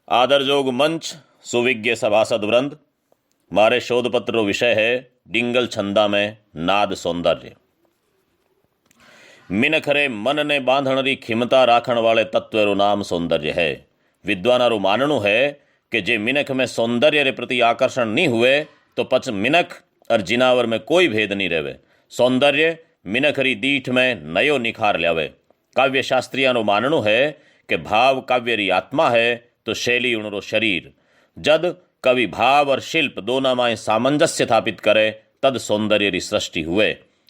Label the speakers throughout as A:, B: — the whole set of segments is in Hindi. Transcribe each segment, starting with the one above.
A: आदरजोग मंच सुविज्ञ सभासद वृंद, मारे शोधपत्र विषय है ડિંગલ છંદા में नाद सौंदर्य। मिनखरे मन ने बांधणरी खिमता राखण वाले तत्वेरो नाम सौंदर्य है। विद्वानारू मानणु है कि जे मिनख में सौंदर्य रे प्रति आकर्षण नहीं हुए तो पच मिनख और जिनावर में कोई भेद नहीं रहे। सौंदर्य मिनखरी दीठ में नयो निखार ल्यावे। काव्य शास्त्रियानो मानणु है कि भाव काव्यरी आत्मा है तो शैली उणरो शरीर। जद कवि भाव और शिल्प दोनों में सामंजस्य स्थापित करे तद सौंदर्य री सृष्टि हुए।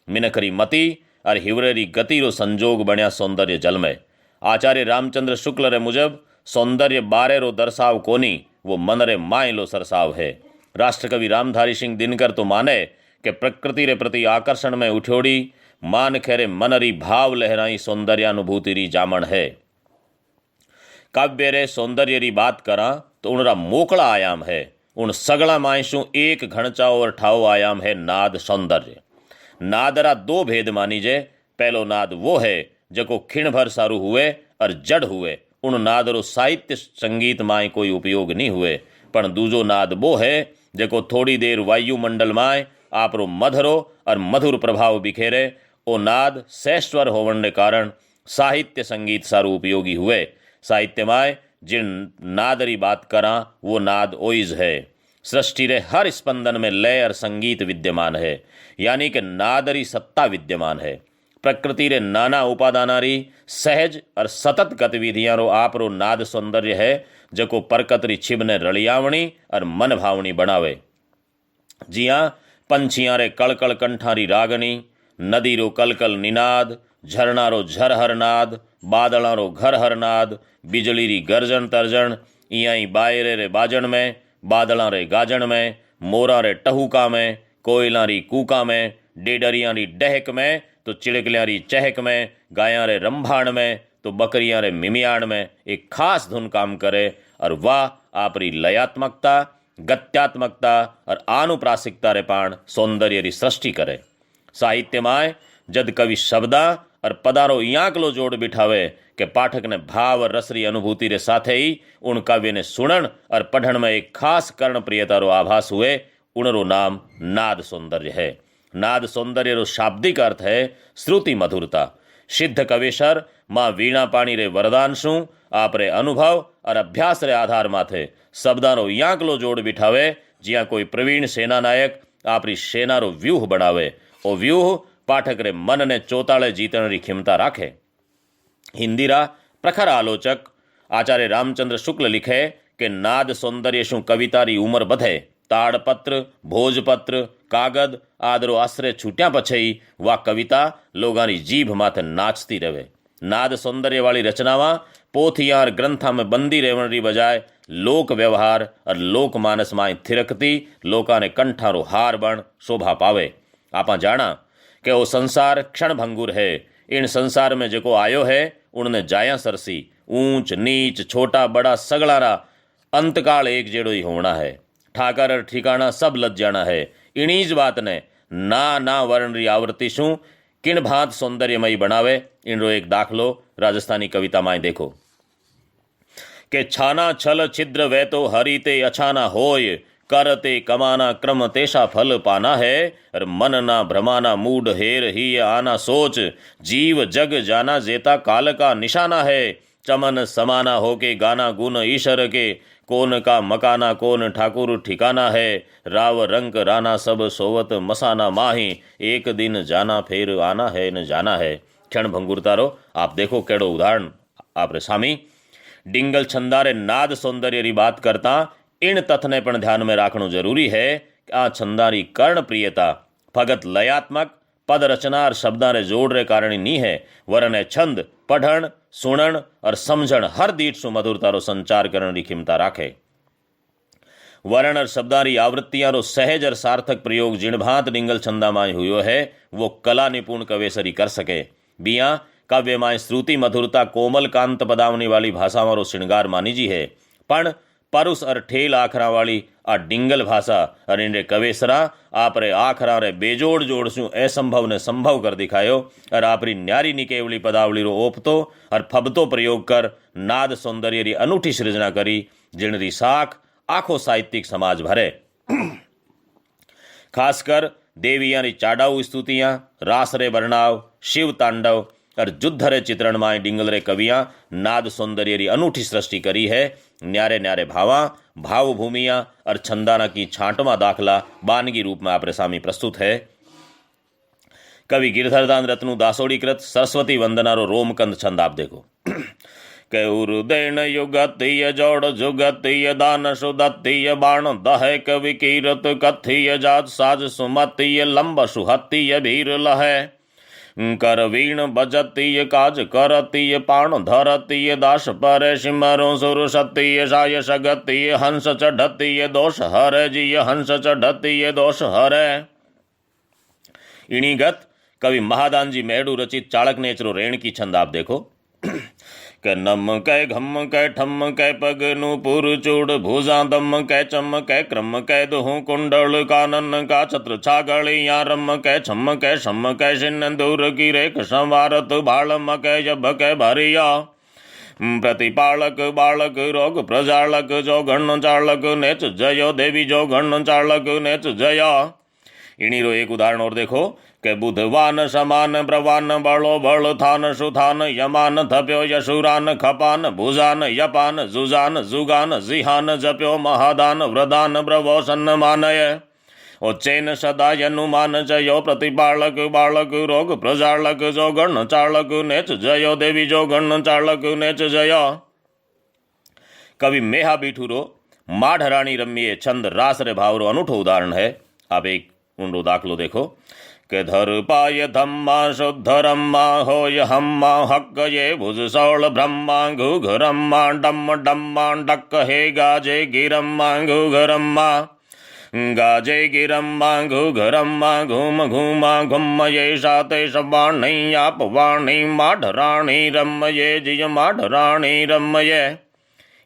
A: मिनखरी मति और हिवरेरी गति रो संजोग बण्या सौंदर्य जल में। आचार्य रामचंद्र शुक्ल रे मुजब सौंदर्य बारे रो दर्शाव कोनी, वो मन रे माय लो सरसाव है। राष्ट्रकवि रामधारी सिंह दिनकर तो माने कि प्रकृति रे प्रति आकर्षण में उठ्योड़ी मान खेरे मन री भाव लहराई सौंदर्यानुभूति री जामण है। काव्य रे सौंदर्य री बात करा तो उनरा मोकड़ा आयाम है। उन सगड़ा मायशू एक घणचाओ और ठाओ आयाम है नाद सौंदर्य। नादरा दो भेद मानीजे। पहलो नाद वो है जको खिण भर सारू हुए और जड़ हुए, उन नादरो साहित्य संगीत माय कोई उपयोग नहीं हुए। पण दूजो नाद वो है जको थोड़ी देर वायुमंडल माय आपरो मधुरो और मधुर प्रभाव बिखेरे। ओ नाद सैश्वर होवन कारण साहित्य संगीत सारू उपयोगी हुए। साहित्य माय जिन नादरी बात करा वो नाद ओइज है। सृष्टि रे हर स्पंदन में लय और संगीत विद्यमान है, यानी कि नादरी सत्ता विद्यमान है। प्रकृति रे नाना उपादानारी सहज और सतत गतिविधियां रो आपरो नाद सौंदर्य है जको परकतरी छिब ने रलियावणी और मन भावनी बनावे। जिया पंछियां रे कलकल कंठारी रागनी, नदी रो कलकल निनाद, झरना रो झरहर नाद, बादलों रो घर हर नाद, बिजली री गर्जन तर्जन, इयाई बायरे रे बाजन में, बादलों रे गाजन में, मोरा रे टहुका में, कोयला री कूका में, डेडरियां री डहक में तो चिड़कलियां री चहक में, गायां रे रंभाण में तो बकरियां रे मिमियाण में एक खास धुन काम करे। और वाह आपरी लयात्मकता, गत्यात्मकता और आनुप्रासिकता रे पाण सौंदर्य री सृष्टि करे। साहित्य माय जद कवि शब्दा और पदारो यांकलो जोड़ बिठावे कि पाठक ने भाव और रसरी अनुभूति रे साथे ही उन काव्य ने सुनन और पढ़न में एक खास कर्ण प्रियता रो आभास हुए, उनरो नाम नाद सौंदर्य है। नाद सौंदर्य रो शाब्दिक अर्थ है श्रुति मधुरता। सिद्ध कवेशर माँ वीणा पाणी रे वरदान शू आपरे अनुभव और अभ्यास रे आधार माथे शब्दारो यांकलो जोड़ बिठावे। जिया कोई प्रवीण सेना नायक आपरी सेना रो व्यूह बनावे, ओ व्यूह पाठक रे मन ने चौताले जीतन री क्षमता राखे। हिंदीरा प्रखर आलोचक आचार्य रामचंद्र शुक्ल लिखे कि नाद सौंदर्य शू कविता री उमर बधे। ताड़पत्र, भोजपत्र, कागद आदरो आश्रय छूट्या पछई वा कविता लोगानी जीभ माथे नाचती रहे। नाद सौंदर्य वाली रचनावां पोथियां और ग्रंथा में बंदी रहने री बजाय लोक व्यवहार और लोक मानस माय थिरकती लोका ने कंठारो हार बण शोभा पावे। आपा जाना कि वो संसार क्षण भंगुर है। इन संसार में जो आयो है उनने जाया सरसी, ऊंच नीच छोटा बड़ा सगड़ारा अंतकाल एक जेड़ो ही होना है। ठाकर और ठिकाना सब लज जाना है। इनीज बात ने ना वर्ण री आवृत्ति शू किन भांत सौंदर्यमयी बनावे। इनरो एक दाखलो राजस्थानी कविता माय देखो के छाना छल छिद्र वे तो हरिते अछाना होय, करते कमाना क्रम तेषा फल पाना है। और मन ना भ्रमाना मूड हेर ही आना सोच, जीव जग जाना जेता काल का निशाना है। चमन समाना होके गाना गुण ईश्वर के, कौन का मकाना कौन ठाकुर ठिकाना है। राव रंक राना सब सोवत मसाना माही, एक दिन जाना फिर आना है न जाना है। क्षण भंगुरतारो आप देखो केड़ो उदाहरण आपरे सामी। ડિંગલ છંદારે નાદ સૌંદર્યની વાત કરતા इन तथने पण ध्यान में राखणु जरूरी है कि आ छंदारी कर्ण प्रियता भगत लयात्मक पद रचना और शब्दा रे जोड़ रे कारणी नी है, वरन छंद पढ़ण सुणन और समझण हर दीठ सु मधुरता रो संचार करने की क्षमता राखे। वर्ण और शब्दारी आवृत्तियां रो सहज और सार्थक प्रयोग जिण भांत ડિંગલ छंदा माय हुयो है वो कला निपुण कवेसरी कर सके। बिया काव्य माय श्रुति मधुरता कोमल कांत पदावनी वाली भाषा मारो श्रृंगार मानी जी है, पण परुष और ठेल आखरा वाली आ डिंगल भाषा और इनरे कवेसरा आपरे आखरा रे बेजोड़ जोड़ शू असंभव ने संभव कर दिखायो और आपरी न्यारी निकेवली पदावली रो ओपतो और फबतो प्रयोग कर नाद सौंदर्य री अनूठी सृजना करी जिनरी साख आखो साहित्यिक समाज भरे। खासकर देवियां री चाडाऊ स्तुतियां, रास रे वर्णाव, शिव तांडव और युद्ध रे चित्रण में डिंगल रे कवियां नाद सौंदर्य री अनूठी सृष्टि करी है। न्यारे न्यारे भावा, भाव भूमिया और छंदाना की छांटवा दाखला बानगी रूप में आपरे सामी प्रस्तुत है। कवि गिरधरदान रत्नु दासोड़ीकृत सरस्वती वंदना रो रोमकंद छंद आप देखो। कैउरुदैन युगतीय जोड़ जुगतीय दान सुदत्तीय बाण दहे कवि कीरत कथीय जात साज सुमतीय लंब सुहतीय भीर लहे करवीण बजतीय काज करतीय पाण धरतीय दास परे सिमरो सुर सतीय साय सगतीय हंस चढ़तीय दोष हरे जिय हंस चढ़तीय दोष हरे। इणीगत कवि महादान जी मेड़ू रचित चाणक नेचरो रेण की छंद आप देखो। कै नम कै घम कै ठम कै पगनु पुर चूड़ भुजा दम कै चम कै क्रम कै दुहु कुंडल कानन का छत्र छागलिया रम कै छम कै शम कै सिंदूर की रेख संवारत बालम कै जब कै भरिया प्रतिपालक बालक रोग प्रजालक जो गण चालक नेच जयो देवी जो गण चालक नेच जया। इन्हीं रो एक उदाहरण और देखो के बुधवान समान प्रवान बलो बल थान सुथान यमान थप्यो यशुरान खपान भुजान यपान जुजान जुगान जिहान जप्यो महादान व्रदान ब्रवो सन्मानय उच्चैन सदा यनुमान जयो प्रतिपालक बालक रोग प्रजालक जो गण चालक नेच जयो देवी जो गण चालक नेच जया। कवि मेहा बीठूरो माढ़राणी रम्य छंद रास रे भावरो अनूठो उदाहरण है। आप एक उनको दाखलो देखो के धर पाय धम्मा शुद्ध रम्मा होय हम्मा हक ये भुज सौल ब्रह्मा घुघरम्मा डम डम्मा डक हे गाजे गिरम्मा घुघरम्मा गाजे गिरम्मा घुघरम्मा घूम घूमा घुम ये साते सवाणी आप वाणी माढ़राणी रम्य जिय माढ़राणी रम्य।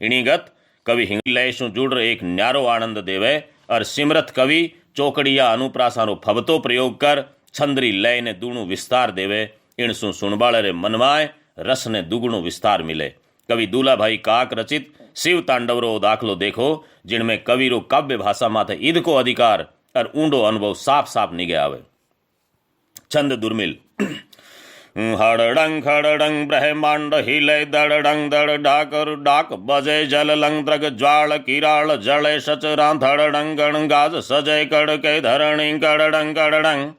A: इणीगत कवि हिंगलय शु जुड़ एक न्यारो आनंद देवे और सिमरत कवि चौकड़िया अनुप्रासारो फबतो प्रयोग कर छंदरी लय ने दूणु विस्तार देवे। इणसु सुणबाळे रे मनमाय रस ने दुगुणु विस्तार मिले। कवि दूलाभाई काक रचित शिव तांडव रो दाखलो देखो जिनमें कवि रो काव्य भाषा माथे ईद को अधिकार और ऊंडो अनुभव साफ साफ निगे आवे। छंद दुर्मिल हड़डंग खड़डंग ब्रह्मांड हिले दड़डंग दड़ डाकर डाक बजे जल लंग ज्वाल किराल जले सचरा धड़डंग गण गाज सजय कड़ के धरणी कड़डंग कड़डंग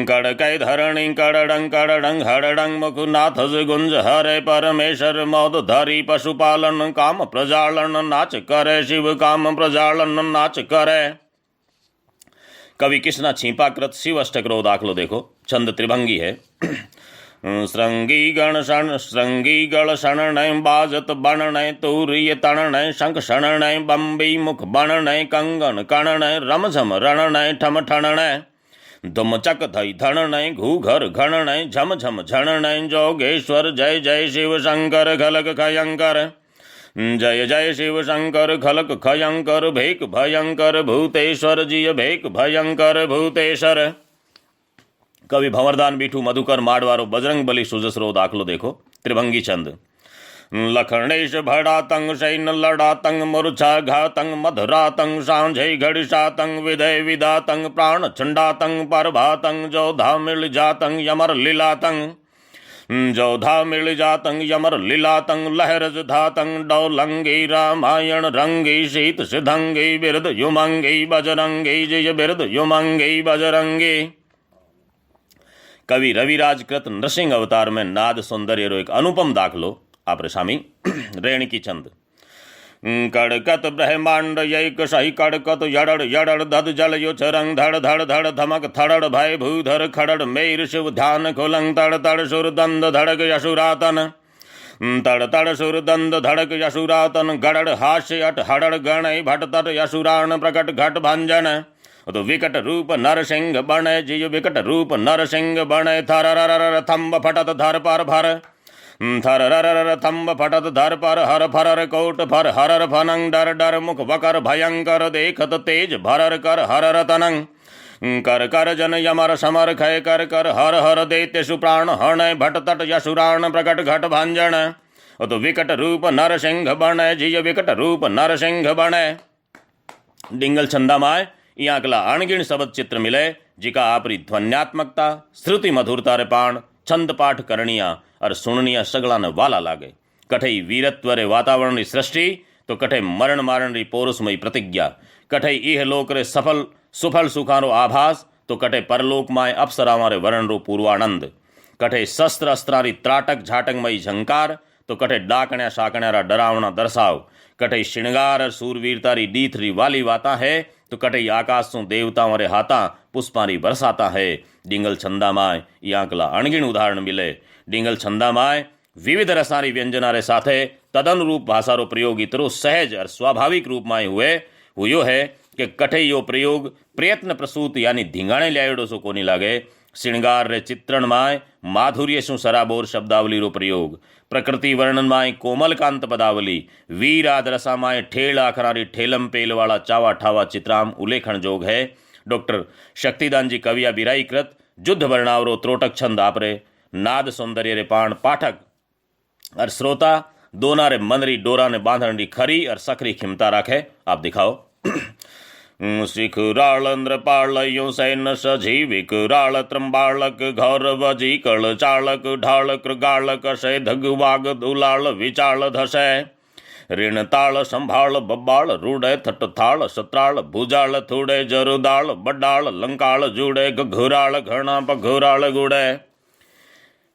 A: कड़ कै धरणी कड़डंग कड़डंग हड़डंग मुखनाथ गुंज हरे परमेश्वर मौद धरी पशुपालन काम प्रजालन नाच करे शिव काम प्रजालन नाच करे। कवि किसना छिपाकृत शिव अष्टक रो दाखलो देखो। छंद त्रिभंगी है। श्रृंगी गण शण श्रृंगी गण शणनय बाजत बननय तूर्य तणनय शंख शणनय बम्बी मुख बननय कंगन कणनय रमझम रणनय ठम ठणनय धुम चक धई धणनय घूघर घणनय झम झम झणनय जोगेश्वर जय जय शिव शंकर खलक खयंकर जय जय शिव शंकर खलक खयंकर भेक भयंकर भूतेश्वर जिय भेक भयंकर भूतेश्वर। कवि भंवरदान बीठू मधुकर माडवारो बजरंग बली सुजसरो दाखलो देखो। त्रिभंगी छंद लखणेश भड़ा तंग सैन लड़ा तंग मूर्छा घा तंग मधुरा तंग सांझे घड़िशा तंग विदय विदा तंग प्राण छंडा तंग परभा तंग जोधा मिल जा तंग यमर लीला तंग जोधा मिल जा तंग यमर लीला तंग लहरज धा तंग डौलंगी रामायण रंगी शीत सिधंगी बिरद युमंगी बजरंगी जय बिरद युमंगी बजरंगी। कवि रविराज कृत नृसिंह अवतार में नाद सौंदर्य रो एक अनुपम दाखलो आप सामी रेण की छंद कड़कत ब्रह्मांड यैक सही कड़कत यड़ड़ यड़ड़ दद जल यो चरंग धड़ धड़ धड़ धमक थड़ड़ भय भूधर खड़ड़ मेर शिव ध्यान खुलंग तड़ तड़ सुर दंद धड़क यशुरातन तड़ तड़ सुर दंद धड़क यशुरातन गड़ड़ हास्य अट हड़ड़ गणय भट तट यशुरान प्रकट घट भंजन तो विकट रूप नरसिंह बने जिय विकट रूप नरसिंह बने थर थम्ब फटत धर पर भर थर रर रर थम्ब फटत धर पर हर फरर कोट फर हरर फनंग डर डर मुख वकर भयंकर देखत तेज भरर कर हरर तनंग कर कर जन यमर समर खय कर कर हर हर दैत्य सुप्राण हण भट तट यशुराण प्रकट घट भंजन तो विकट रूप नर सिंह बण जिय विकट रूप नर सिंह बण। ડિંગલ છંદામાં અહીંયા કલા અણગીણ શબ્દ ચિત્ર મિલે जिका आपरी ध्वन्यात्मकता श्रुति मधुरता रे पाण छंद पाठ करणिया और सुननिया सगला ने वाला लागे। कठई वीरत्व रे वातावरण री सृष्टि तो कठे मरण मारण री पौरुषमयी प्रतिज्ञा, कठई इह लोक रे सफल सुफल सुखारो आभास तो कठे परलोक माय अप्सरावां रे वरण रो पूर्वानंद, कठे शस्त्र अस्त्रा री त्राटक झाटकमयी झंकार तो कठे डाकण्या शाकण्या रा डरावना दर्शाव, कठई श्रृंगार और सूरवीरता री डीथ री वाली वाता है तो कठई आकाश सु देवताओं रे हाथा पुष्पारी बरसाता है। ડિંગલ છંદામાં યાંકલા અણગીણ ઉદાહરણ મિલે। ડિંગલ છંદામાં विविध रसारी व्यंजना रे साथे तदनुरूप भाषा रो प्रयोग इतरो सहज और स्वाभाविक रूप में हुयो है कि कठे यो प्रयोग प्रयत्न प्रसूत यानी धींगाणे ल्यायडो सो कोनी लागे। श्रृंगार रे चित्रण माय माधुर्य सु सराबोर शब्दावली रो प्रयोग, प्रकृति वर्णन माय कोमलकांत पदावली, वीर आदरसा माय ठेल आखरारी ठेलम पेल वाला चावा ठावा चित्राम उल्लेखण जोग है। डॉक्टर शक्तिदान जी कविया बिराई कृत युद्ध वर्णावरो त्रोटक छंद आपरे नाद सौंदर्य रे पाण पाठक और श्रोता दोना रे मनरी डोरा ने बांधण री खरी और सकरी खिमता राखे। आप दिखाओ। सिख राळंद्र पाळयो सैन सजीविक राळ त्रंबाळक घौर वजी कळ चाळक ढाळ कृगाळक शय धगवाग दुलाळ विचाळ धसै ऋण ताळ संभाळ बब्बाळ रूढे थटथाळ सत्राळ भुजाळ थोडे जरुदाळ बड्डाळ लंकाळ जुड़े घुराळ घणा पघुराळ गुड़े।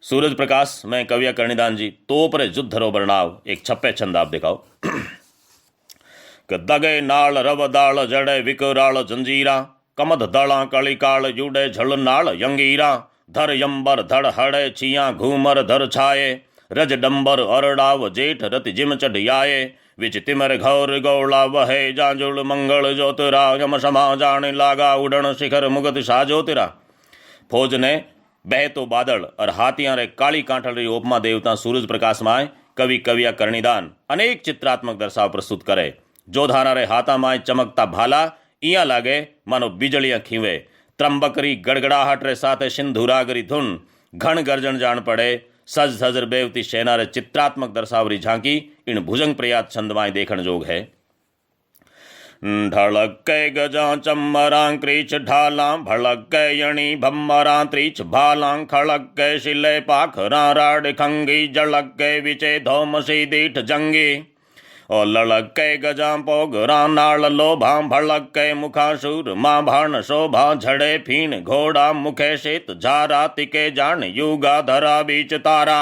A: सूरज प्रकाश में कविया कर्णिदान जी तोप रे युद्धरो बरनाव एक छप्पे छंद आप दिखाओ। दगे नाल रवदाल जड़े विकराल जंजीरा कमद दड़ा कलिकाल जुड़े झलनाल यंगीरा धर यंबर धड़ हड़े छिया घूमर धर छाए रज डंबर अरडाव जेठ रति जिम चढ़ियाए विच तिमर घौर गौला वहे जाजुल मंगल ज्योतिरा यम समा जाने लागा उड़न शिखर मुगत शाह ज्योतिरा। फौज ने बह तो बादल और हाथियां रे काली कांठल री उपमा देवता सूरज प्रकाश माय कवि कविया कर्णिदान अनेक चित्रात्मक दर्शाव प्रस्तुत करे। जोधारा रे हाथा माय चमकता भाला इया लागे मानो बिजलियां खीवे, त्रंबकरी गड़गड़ाहट रे साथे सिंधुरागरी धुन घन गर्जन जान पड़े। सज धजर बेवती सेना रे चित्रात्मक दर्शावरी झांकी इन भुजंग प्रयात छंद माय देखण जोग है। ढलक के गजा चम्मरां क्रीच ढालां भड़क के यणी भम्मरां त्रीच भालां खड़क के शिले पाखरां राड खंगी जलक के विचे धोमसी दीठ जंगी और लड़क के गजा पोगरां नाल लोभां भड़क के मुखासुर मां भाण शोभा झड़े फीण घोड़ा मुखे शेत झारा तिके जान युगा धरा बीच तारा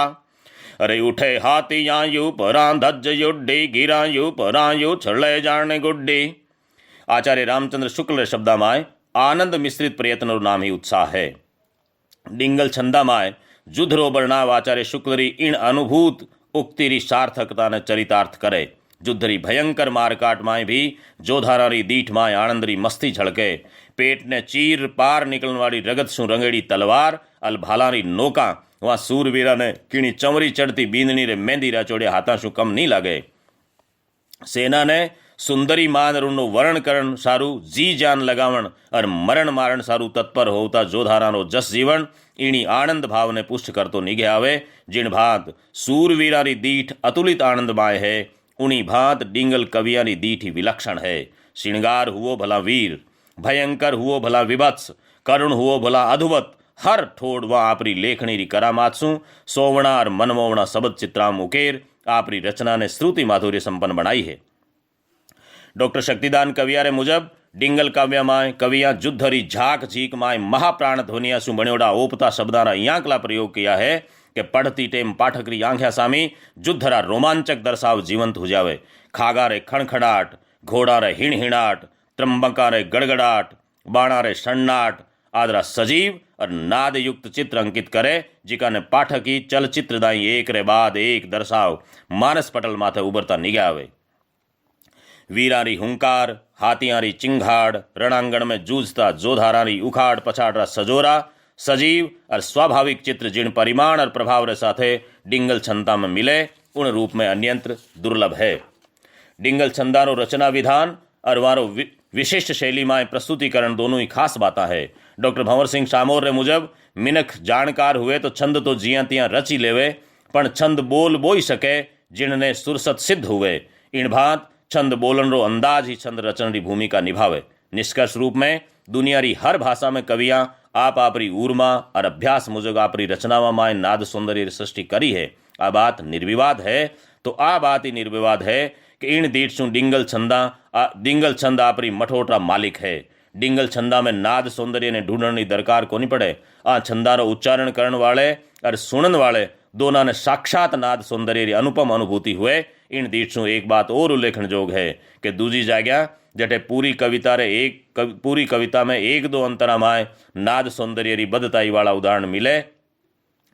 A: अरे उठे हाथियां यू परां धज युड्डी गिरा यू परां यू छले जान गुड्डी। आचार्य रामचंद्र शुक्ल शब्दामाय आनंद मिश्रित प्रयत्न नाम ही उत्साह है। ડિંગલ छंदामाय युद्धरो बरनाव आचार्य शुक्लरी इन अनुभूत उक्तिरी सार्थकता ने चरितार्थ करे। युद्धरी भयंकर मारकाट माय भी जोधारारी दीठ माय आनंदरी मस्ती झड़के। पेट ने चीर पार निकलने वाली रगत सु रंगेड़ी तलवार अल भालारी नोका वहां सूरवीरा ने किणी चमरी चढ़ती बींदनी रे मेहंदी राचोड़े हाथा सु कम नहीं लागे। सेना ने सुंदरी मानरूनो वर्ण करण सारू जी जान लगावण और मरण मारण सारू तत्पर होता जोधारानो जस जीवन इणी आनंद भाव ने पुष्ट करतो निगे आवे। जिन भात सूरवीरारी दीठ अतुलित आनंद माय है उनी भात ડિંગલ कवियारी दीठ ही विलक्षण है। श्रृंगार हुओ भला वीर, भयंकर हुओ भला विभत्स, करुण हुओ भला अधुवत, हर ठोड़ व आपरी लेखनी री करामात्सु सोवणा और मनमोवणा सबद चित्राम उकेर आपरी रचना ने श्रुति माधुर्य संपन्न बनाई है। डॉक्टर शक्तिदान कवियारे मुजब ડિંગલ काव्य माय कविया युद्धरी झाक झीक माय महाप्राण ध्वनिया सु बण्योड़ा ओपता शब्दारा यांकला प्रयोग किया है कि पढ़ती टेम पाठकरी आंख्या सामी युद्धरा रोमांचक दर्शाव जीवंत हो जावे। खागा रे खणखड़ाट, घोड़ा रे हिणहिणाट, त्रंबका रे गड़गड़ाट, बाणा रे सन्नाट आदरा सजीव और नाद युक्त चित्र अंकित करे जिका ने पाठकी चलचित्र दाई एक रे बाद एक दर्शाव मानस पटल माथे उभरता निगे आवे। वीरारी हुंकार, हाथियारी चिंघाड़, रणांगण में जूझता जोधारारी उखाड़ पछाड़ सजोरा, सजीव और स्वाभाविक चित्र जिन परिमाण और प्रभाव रे साथे डिंगल छंदा में मिले उन रूप में अन्यंत्र दुर्लभ है। डिंगल छंदारो रचना विधान और वारो विशिष्ट शैली में प्रस्तुतिकरण दोनों ही खास बात है। डॉक्टर भंवर सिंह शामोर रे मुजब मिनख जाणकार हुए तो छंद तो जिया तिया रची लेवे, पण छंद बोल बोई सके जिनने सुरसत सिद्ध हुए। इन भांत छंद बोलन रो अंदाज ही छंद रचन री भूमिका निभावे। निष्कर्ष रूप में दुनिया री हर भाषा में कवियां आप आपरी ऊर्मा और अभ्यास मुजब आपरी रचनावा माय नाद सौंदर्य री सृष्टि करी है। आ बात निर्विवाद है तो आ बात ही निर्विवाद है कि इन दीठ सु डिंगल छंद आपरी मठोटा मालिक है। डिंगल छंदा में नाद सौंदर्य ने ढूंढने की दरकार कोनी पड़े। आ छंदारो उच्चारण करण वाले और सुनन वाले दोनों ने साक्षात नाद सौंदर्य की अनुपम अनुभूति हुए। इन दीठ सु एक बात और उल्लेखन जोग है कि दूजी जाग्या जटे पूरी कविता में एक दो अंतरा माय नाद सौंदर्य री बदताई वाला उदाहरण मिले,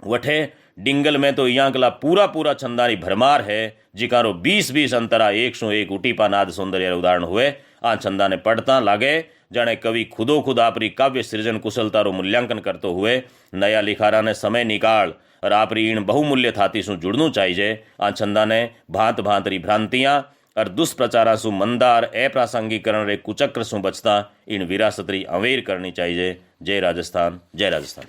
A: वठे डिंगल में तो यांकला पूरा छंदारी भरमार है जिकारो 20 अंतरा एक सु एक उटीपा नाद सौंदर्य उदाहरण हुए। आ छंदा ने पढ़ता लागे जाने कवि खुदो खुद आपरी काव्य सृजन कुशलतारो मूल्यांकन करतो हुए नया लिखारा ने समय निकाल और आपरी इन बहुमूल्य थाती सु जुड़नू चाहिए। आ छंदा ने भांत भांत री भ्रांतियां और दुष्प्रचारा सु मंदा और अप्रासंगिकरण रे कुचक्र सु बचता इन विरासत री अवेर करनी चाहिए। जय राजस्थान, जय राजस्थान।